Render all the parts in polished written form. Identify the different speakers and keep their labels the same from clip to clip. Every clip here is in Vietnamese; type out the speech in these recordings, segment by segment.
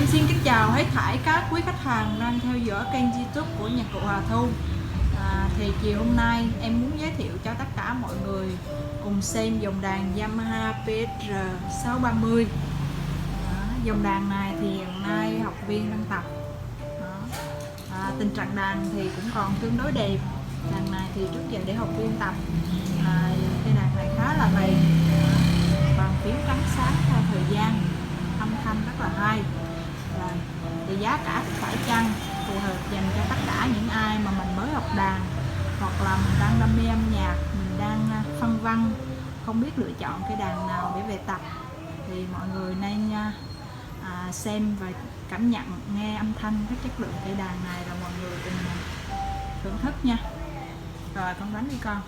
Speaker 1: Em xin kính chào hết thảy các quý khách hàng đang theo dõi kênh YouTube của nhạc cụ Hà Thu. Thì chiều hôm nay em muốn giới thiệu cho tất cả mọi người cùng xem dòng đàn Yamaha PSR 630. Dòng đàn này thì hiện nay học viên đang tập. Tình trạng đàn thì cũng còn tương đối đẹp. Đàn này thì trước giờ để học viên tập. Cây đàn này khá là bền, bàn phím trắng sáng theo thời gian, âm thanh rất là hay. Thì giá cả cũng phải chăng phù hợp dành cho tất cả những ai mà mình mới học đàn, hoặc là mình đang đam mê âm nhạc, mình đang phân vân không biết lựa chọn cái đàn nào để về tập, thì mọi người nên xem và cảm nhận nghe âm thanh, cái chất lượng cây đàn này, rồi mọi người cùng thưởng thức nha. Rồi con đánh đi con.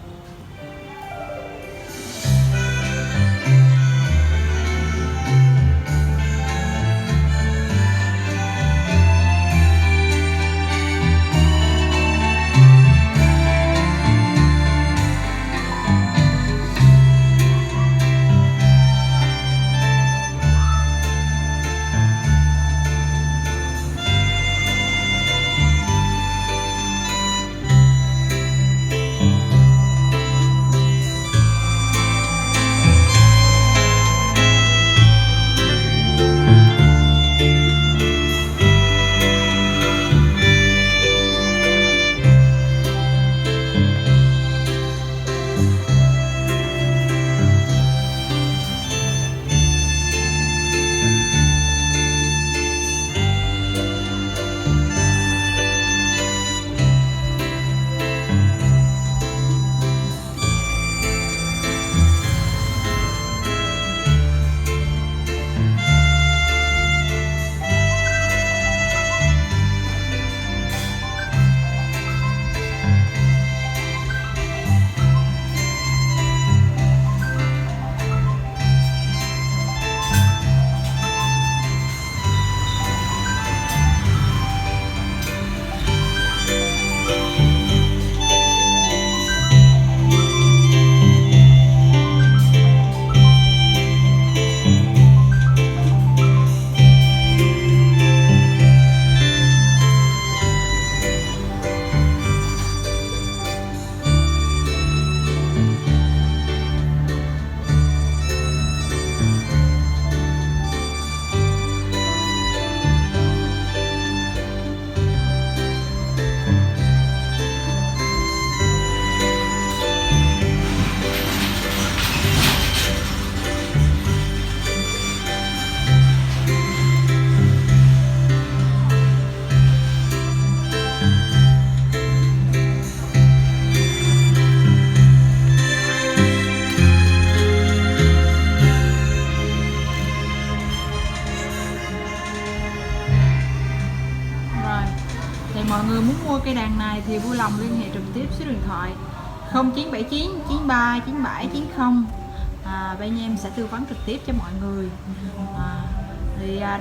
Speaker 1: Mọi người muốn mua cây đàn này thì vui lòng liên hệ trực tiếp số điện thoại 0979 93 97 90. Bên em sẽ tư vấn trực tiếp cho mọi người.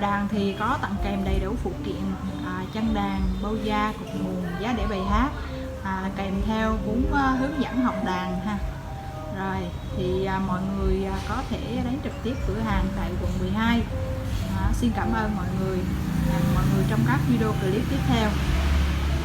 Speaker 1: Đàn thì có tặng kèm đầy đủ phụ kiện, chân đàn, bao da, cục nguồn, giá để bài hát, kèm theo cuốn hướng dẫn học đàn ha. Rồi thì mọi người có thể đến trực tiếp cửa hàng tại quận 12. Xin cảm ơn mọi người. Mọi người trong các video clip tiếp theo.